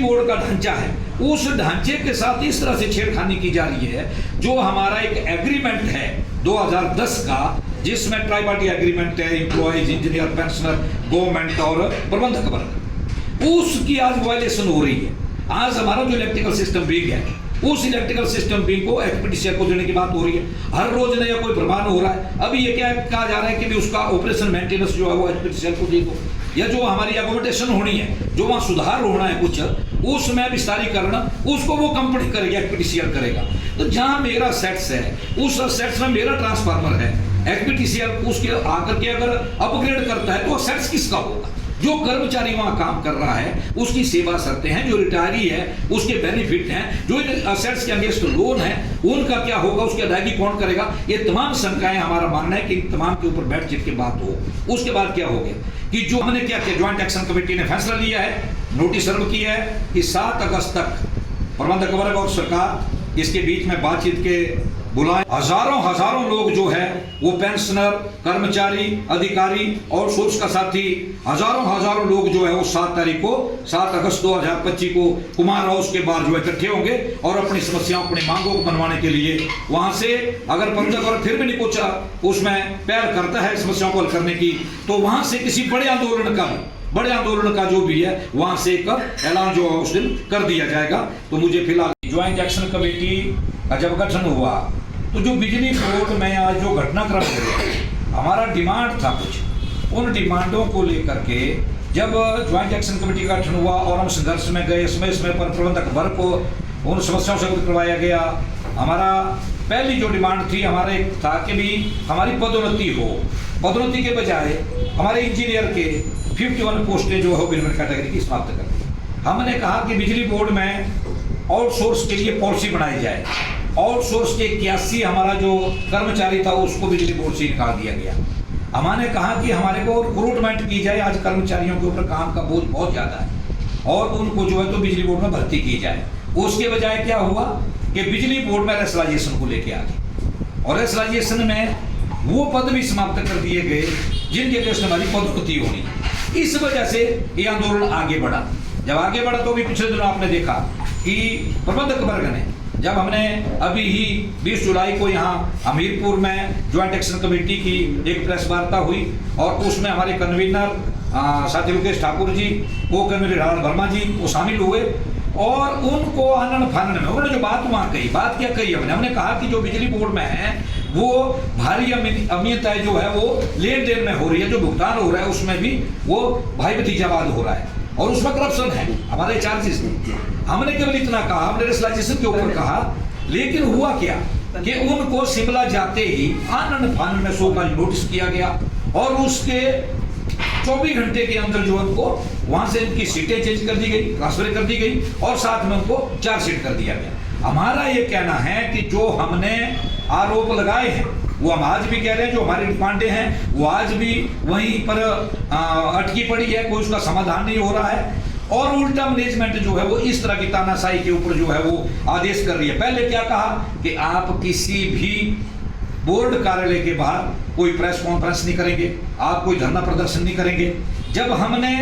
Board का ढांचा है, उस ढांचे के साथ इस तरह से छेड़खानी की जा रही है। जो हमारा एक एग्रीमेंट है 2010 का, जिसमें ट्राई पार्टी एग्रीमेंट है, एम्प्लॉयज, इंजीनियर, पेंशनर, गवर्नमेंट और प्रबंधक वर्ग, उसकी आज वायलेशन हो रही है। आज हमारा जो इलेक्ट्रिकल सिस्टम विंग है, उस इलेक्ट्रिकल सिस्टम विंग को एचपीडीसीएल को देने की बात हो रही है। हर रोज नया कोई प्रमाण हो रहा है। अभी ये क्या कहा जा रहा है कि भी उसका ऑपरेशन मेंटेनेंस जो है वो एचपीडीसीएल को दे दो, या जो हमारी एकोमोडेशन होनी है, जो वहाँ सुधार होना है कुछ, उसमें विस्तारीकरण उसको वो कंपनी करेगी, एचपीडीसीएल करेगा। तो जहाँ मेरा सेट्स है, उस सेट्स में मेरा ट्रांसफार्मर है, एचपीडीसीएल उसके आकर के अगर अपग्रेड करता है तो सेट्स किसका होगा? जो कर्मचारी वहां काम कर रहा है उसकी सेवा शर्तें हैं, जो रिटायरी है उसके बेनिफिट हैं, जो असेट्स के अगेंस्ट लोन है उनका क्या होगा, उसकी अदायगी कौन करेगा? ये तमाम शंकाएं, हमारा मानना है कि इन तमाम के ऊपर बैठक की बात हो। उसके बाद क्या हो गया कि जो हमने क्या किया, ज्वाइंट एक्शन कमेटी ने फैसला लिया है, नोटिस सर्व किया है कि 7 अगस्त तक प्रबंधक वर्ग और सरकार इसके बीच में बातचीत के बुलाए। हजारों लोग जो है वो पेंशनर, कर्मचारी, अधिकारी और सोर्स का साथी, हजारों लोग जो है वो 7 तारीख को 7 अगस्त 2025 को कुमार हाउस के बाहर जो है इकट्ठे होंगे और अपनी समस्याओं, अपनी मांगों को मनवाने के लिए वहां से, अगर प्रबंधक वर्ग फिर भी नहीं पहुंचा, उसमें पहल करता है समस्याओं को हल करने की, तो वहां से किसी बड़े आंदोलन का जो भी है वहां से एक ऐलान जो है उस दिन कर दिया जाएगा। तो मुझे फिलहाल ज्वाइंट एक्शन कमेटी का जब गठन हुआ तो जो बिजली बोर्ड में आज जो घटनाक्रम हुआ, हमारा डिमांड था कुछ, उन डिमांडों को लेकर के जब ज्वाइंट एक्शन कमेटी का गठन हुआ और हम संघर्ष में गए, समय पर प्रबंधक वर्ग को उन समस्याओं से अवगत करवाया गया। हमारा पहली जो डिमांड थी, हमारे था कि भी हमारी पदोन्नति हो, पदोन्नति के बजाय हमारे इंजीनियर के 51 पोस्टें जो है बिजली कैटेगरी की समाप्त कर दी। हमने कहा कि बिजली बोर्ड में आउटसोर्स के लिए पॉलिसी बनाई जाए। आउटसोर्स के 81 हमारा जो कर्मचारी था उसको बिजली बोर्ड से निकाल दिया गया। हमने कहा कि हमारे को रिक्रूटमेंट की जाए, आज कर्मचारियों के ऊपर काम का बोझ बहुत ज़्यादा है और उनको जो है तो बिजली बोर्ड में भर्ती की जाए। उसके बजाय क्या हुआ कि बिजली बोर्ड में रेशनलाइजेशन को लेके आ गए और रेशनलाइजेशन में वो पद भी समाप्त कर दिए गए जिनके केस हमारी पदोन्नति होनी। इस वजह से ये आंदोलन आगे बढ़ा। जब आगे बढ़ा तो भी पिछले दिनों आपने देखा कि प्रबंधक वर्ग ने, जब हमने अभी ही 20 जुलाई को यहाँ हमीरपुर में ज्वाइंट एक्शन कमेटी की एक प्रेस वार्ता हुई और उसमें हमारे कन्वीनर साथी मुकेश ठाकुर जी, को कन्वीनर रावण वर्मा जी वो शामिल हुए और उनको आनन फानन में उन्होंने जो बात वहाँ कही, बात क्या कही हमने कहा कि जो बिजली बोर्ड में है वो भारी अनियमितताएं जो है वो लेन देन में हो रही है, जो भुगतान हो रहा है उसमें भी वो भाई भतीजावाद हो रहा है और उसमें करप्शन है हमारे चार्जेस में। हमने केवल इतना कहा, हमने रेशनलाइजेशन के ऊपर कहा, लेकिन हुआ क्या कि उनको शिमला जाते ही आनंद फानन में 100 का नोटिस किया गया और उसके 24 घंटे के अंदर जो उनको वहां से इनकी सीटें चेंज कर दी गई, ट्रांसफर कर दी गई और साथ में उनको चार्जशीट कर दिया गया। हमारा ये कहना है कि जो हमने आरोप लगाए हैं वो हम आज भी कह रहे हैं, जो हमारी डिमांडें हैं वो आज भी वहीं पर अटकी पड़ी है, कोई उसका समाधान नहीं हो रहा है और उल्टा मैनेजमेंट जो है वो इस तरह की तानाशाही के ऊपर जो है वो आदेश कर रही है। पहले क्या कहा कि आप किसी भी बोर्ड कार्यालय के बाहर कोई प्रेस कॉन्फ्रेंस नहीं करेंगे, आप कोई धरना प्रदर्शन नहीं करेंगे। जब हमने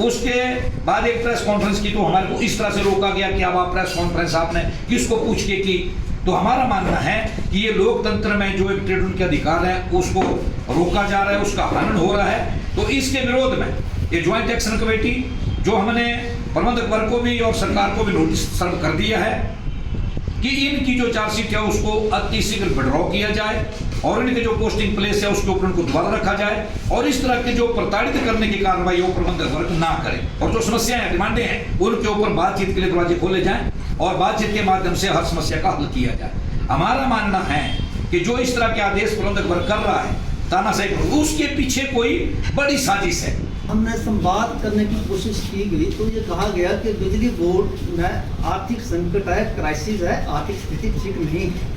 उसके बाद एक प्रेस कॉन्फ्रेंस की तो हमारे को इस तरह से रोका गया कि अब आप प्रेस कॉन्फ्रेंस आपने किसको पूछ के की। तो हमारा मानना है कि ये लोकतंत्र में जो एक ट्रेड यूनियन के अधिकार है उसको रोका जा रहा है, उसका हनन हो रहा है। तो इसके विरोध में ये ज्वाइंट एक्शन कमेटी जो हमने प्रबंधक वर्ग को भी और सरकार को भी नोटिस सर्व कर दिया है कि इनकी जो चार्जशीट है उसको अति शीघ्र विड्रॉ किया जाए और इनके जो पोस्टिंग प्लेस है उसके ऊपर उनको दोबारा रखा जाए और इस तरह के जो प्रताड़ित करने की कार्रवाई वो प्रबंधक वर्ग ना करे और जो समस्याएं डिमांडें हैं उनके ऊपर बातचीत के लिए दरवाजे खोले जाएं और बातचीत के माध्यम से हर समस्या का हल किया जाए। हमारा मानना है कि जो इस तरह के आदेश प्रबंधक वर्ग कर रहा है तानाशाही, उसके पीछे कोई बड़ी साजिश है। हमने संवाद करने की कोशिश की गई तो ये कहा गया कि बिजली बोर्ड में आर्थिक संकट है, क्राइसिस है, आर्थिक स्थिति ठीक नहीं है।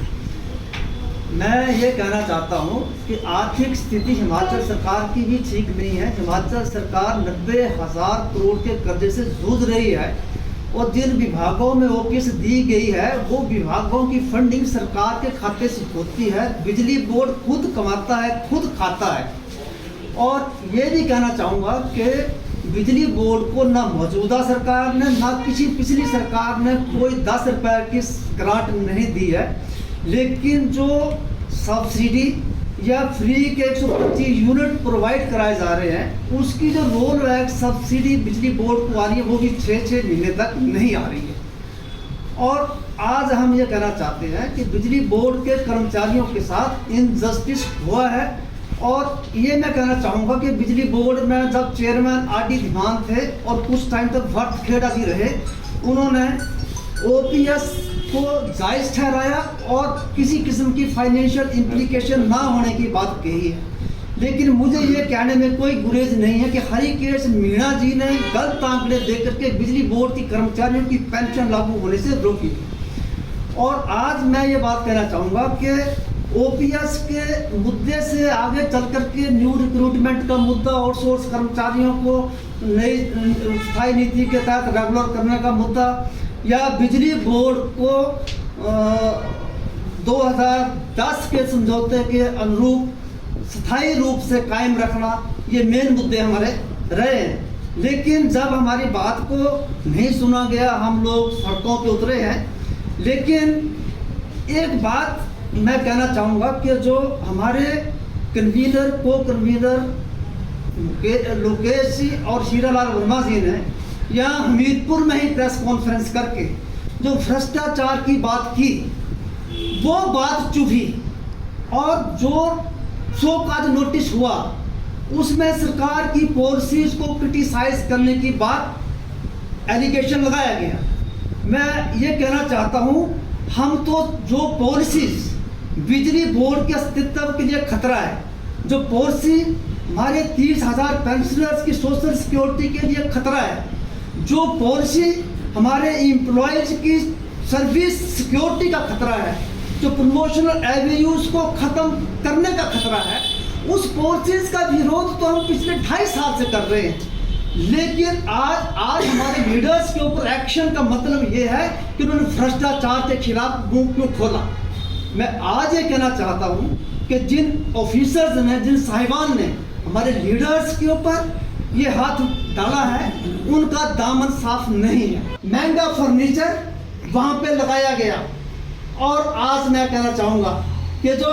मैं ये कहना चाहता हूँ कि आर्थिक स्थिति हिमाचल सरकार की भी ठीक नहीं है। हिमाचल सरकार 90,000 करोड़ के कर्जे से जूझ रही है और जिन विभागों में ओपीएस दी गई है वो विभागों की फंडिंग सरकार के खाते से होती है। बिजली बोर्ड खुद कमाता है, खुद खाता है। और ये भी कहना चाहूँगा कि बिजली बोर्ड को ना मौजूदा सरकार ने ना किसी पिछली सरकार ने कोई 10 रुपए की ग्रांट नहीं दी है, लेकिन जो सब्सिडी या फ्री के 125 यूनिट प्रोवाइड कराए जा रहे हैं, उसकी जो रोल बैक सब्सिडी बिजली बोर्ड को आ रही है वो भी 6-6 महीने तक नहीं आ रही है। और आज हम ये कहना चाहते हैं कि बिजली बोर्ड के कर्मचारियों के साथ इनजस्टिस हुआ है। और ये मैं कहना चाहूँगा कि बिजली बोर्ड में जब चेयरमैन आर.डी. धीमान थे और कुछ टाइम तक भट्ट खेड़ा भी रहे, उन्होंने ओपीएस को जायज़ ठहराया और किसी किस्म की फाइनेंशियल इम्प्लीकेशन ना होने की बात कही है। लेकिन मुझे ये कहने में कोई गुरेज नहीं है कि हरिकेश मीणा जी ने गलत आंकड़े देकर के बिजली बोर्ड की कर्मचारियों की पेंशन लागू होने से रोकी। और आज मैं ये बात कहना चाहूँगा कि ओपीएस के मुद्दे से आगे चल करके न्यू रिक्रूटमेंट का मुद्दा, आउटसोर्स कर्मचारियों को नई स्थायी नीति के तहत रेगुलर करने का मुद्दा, या बिजली बोर्ड को 2010 के समझौते के अनुरूप स्थायी रूप से कायम रखना, ये मेन मुद्दे हमारे रहे हैं। लेकिन जब हमारी बात को नहीं सुना गया, हम लोग सड़कों पे उतरे हैं। लेकिन एक बात मैं कहना चाहूँगा कि जो हमारे कन्वीनर को कन्वीनर लोकेश जी और हीरालाल वर्मा जी ने यहाँ हमीरपुर में ही प्रेस कॉन्फ्रेंस करके जो भ्रष्टाचार की बात की, वो बात चुभी। और जो शो काज नोटिस हुआ उसमें सरकार की पॉलिसीज को क्रिटिसाइज करने की बात एलिगेशन लगाया गया। मैं ये कहना चाहता हूँ, हम तो जो पॉलिसीज बिजली बोर्ड के अस्तित्व के लिए खतरा है, जो पॉलिसी हमारे 30,000 पेंशनर्स की सोशल सिक्योरिटी के लिए खतरा है, जो पॉलिसी हमारे एम्प्लॉयज की सर्विस सिक्योरिटी का खतरा है, जो प्रमोशनल एवेन्यूज को ख़त्म करने का खतरा है, उस पॉलिसीज का विरोध तो हम पिछले 2.5 साल से कर रहे हैं। लेकिन आज हमारे लीडर्स के ऊपर एक्शन का मतलब ये है कि उन्होंने भ्रष्टाचार के खिलाफ मुंह क्यों खोला। मैं आज ये कहना चाहता हूँ कि जिन ऑफिसर्स ने, जिन साहिबान ने हमारे लीडर्स के ऊपर ये हाथ डाला है, उनका दामन साफ नहीं है। महंगा फर्नीचर वहाँ पे लगाया गया। और आज मैं कहना चाहूँगा कि जो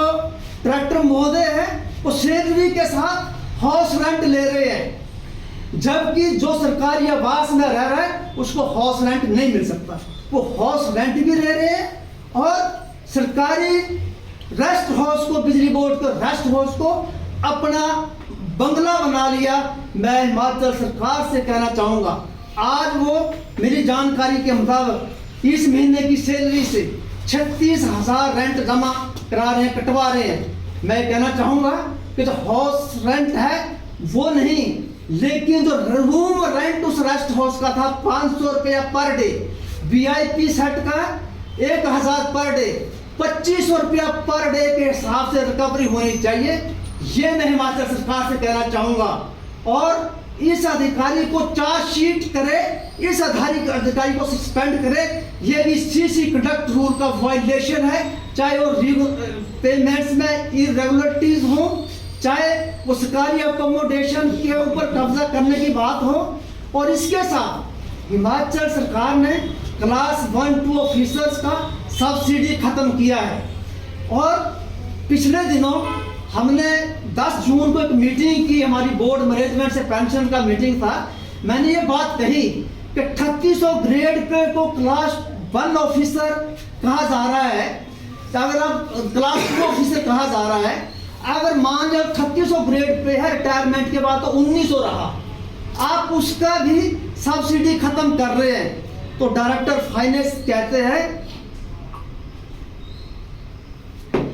डायरेक्टर महोदय है वो सैलरी के साथ हाउस रेंट ले रहे हैं, जबकि जो सरकारी आवास में रह रहा है उसको हाउस रेंट नहीं मिल सकता। वो हाउस रेंट भी ले रहे हैं और सरकारी रेस्ट हाउस को, बिजली बोर्ड को रेस्ट हाउस को अपना बंगला बना लिया। मैं हिमाचल सरकार से कहना चाहूँगा, आज वो मेरी जानकारी के मुताबिक इस महीने की सैलरी से 36,000 रेंट जमा करा रहे हैं, कटवा रहे हैं। मैं कहना चाहूँगा कि जो हाउस रेंट है वो नहीं, लेकिन जो रूम रेंट उस रेस्ट हाउस का था 500 रुपया पर डे, VIP सेट का 1,000 पर डे, 2500 रुपया पर डे के हिसाब से रिकवरी होनी चाहिए। ये मैं हिमाचल सरकार से कहना चाहूँगा। और इस अधिकारी को चार्जशीट करे, इस अधिकारी को सस्पेंड करे। ये भी CC कंडक्ट रूल का वायलेशन है, चाहे वो पेमेंट्स में इरेगुलरिटीज हो, चाहे वो सरकारी अकोमोडेशन के ऊपर कब्जा करने की बात हो। और इसके साथ हिमाचल सरकार ने क्लास 1-2 ऑफिसर्स का सब्सिडी खत्म किया है। और पिछले दिनों हमने 10 जून को एक मीटिंग की, हमारी बोर्ड मैनेजमेंट से पेंशन का मीटिंग था। मैंने ये बात कही कि 3800 ग्रेड पे को क्लास 1 ऑफिसर कहा जा रहा है, अगर आप क्लास 2 ऑफिसर कहा जा रहा है, अगर मान लो 3600 ग्रेड पे है रिटायरमेंट के बाद तो 1900 रहा, आप उसका भी सब्सिडी खत्म कर रहे हैं। तो डायरेक्टर फाइनेंस कहते हैं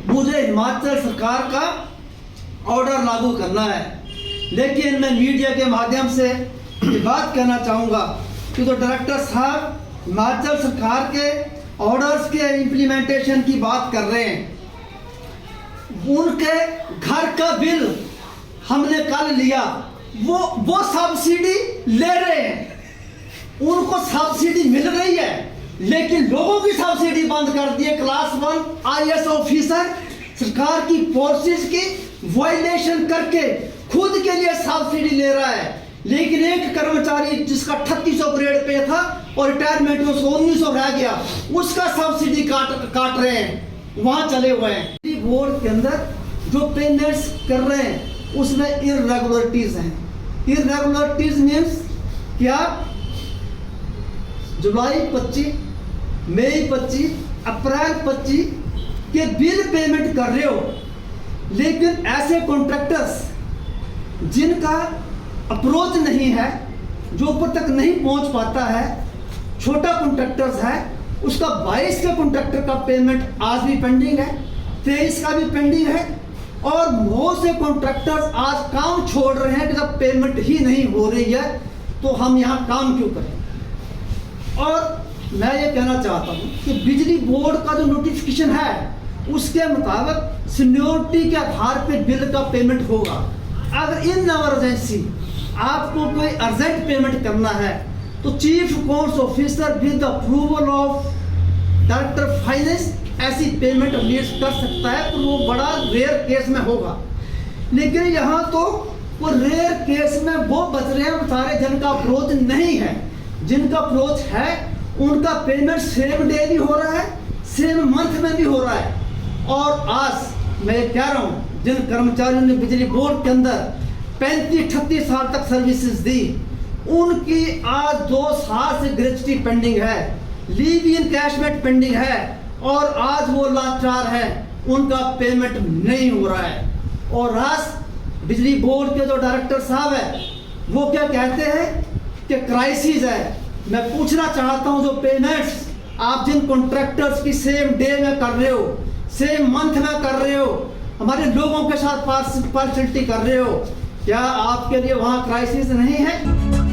मुझे हिमाचल सरकार का ऑर्डर लागू करना है। लेकिन मैं मीडिया के माध्यम से ये बात कहना चाहूँगा कि जो डायरेक्टर साहब हिमाचल सरकार के ऑर्डर्स के इम्प्लीमेंटेशन की बात कर रहे हैं, उनके घर का बिल हमने कल लिया, वो सब्सिडी ले रहे हैं, उनको सब्सिडी मिल रही है, लेकिन लोगों की सब्सिडी बंद कर दी है। क्लास 1 IAS ऑफिसर सरकार की पॉलिसीज की वायलेशन करके खुद के लिए सब्सिडी ले रहा है। लेकिन एक कर्मचारी जिसका 3800 ग्रेड पे था और रिटायरमेंट में 1900 रह गया, उसका सब्सिडी काट रहे हैं, वहां चले हुए हैं। बोर्ड के अंदर जो पेमेंट्स कर रहे हैं उसमें इरेगुलरिटीज हैं। इरेगुलरिटीज मीन्स क्या? जुलाई 25, मई 25, अप्रैल 25 के बिल पेमेंट कर रहे हो, लेकिन ऐसे कॉन्ट्रैक्टर्स जिनका अप्रोच नहीं है, जो ऊपर तक नहीं पहुंच पाता है, छोटा कॉन्ट्रैक्टर्स है, उसका 22 के कॉन्ट्रैक्टर का पेमेंट आज भी पेंडिंग है, 23 का भी पेंडिंग है, और बहुत से कॉन्ट्रैक्टर्स आज काम छोड़ रहे हैं कि जब पेमेंट ही नहीं हो रही है तो हम यहाँ काम क्यों करें। और मैं ये कहना चाहता हूँ कि बिजली बोर्ड का जो नोटिफिकेशन है उसके मुताबिक सीनियोरिटी के आधार पर बिल का पेमेंट होगा। अगर इन इमरजेंसी आपको कोई अर्जेंट पेमेंट करना है तो chief accounts officer with approval of director finance ऐसी पेमेंट रिलीज कर सकता है, तो वो बड़ा रेयर केस में होगा। लेकिन यहाँ तो वो रेयर केस में वो बच रहे हैं बेचारे जिनका अप्रोच नहीं है। जिनका अप्रोच है उनका पेमेंट सेम डे भी हो रहा है, सेम मंथ में भी हो रहा है। और आज मैं कह रहा हूँ, जिन कर्मचारियों ने बिजली बोर्ड के अंदर 35-38 साल तक सर्विसेज दी, उनकी आज 2 साल से ग्रेच्युटी पेंडिंग है, लीव इन कैशमेंट पेंडिंग है, और आज वो लाचार है, उनका पेमेंट नहीं हो रहा है। और आज बिजली बोर्ड के जो डायरेक्टर साहब है वो क्या कहते हैं कि क्राइसिस है। मैं पूछना चाहता हूं, जो पेमेंट्स आप जिन कॉन्ट्रैक्टर्स की सेम डे में कर रहे हो, सेम मंथ में कर रहे हो, हमारे लोगों के साथ पार्शलिटी कर रहे हो, क्या आपके लिए वहां क्राइसिस नहीं है?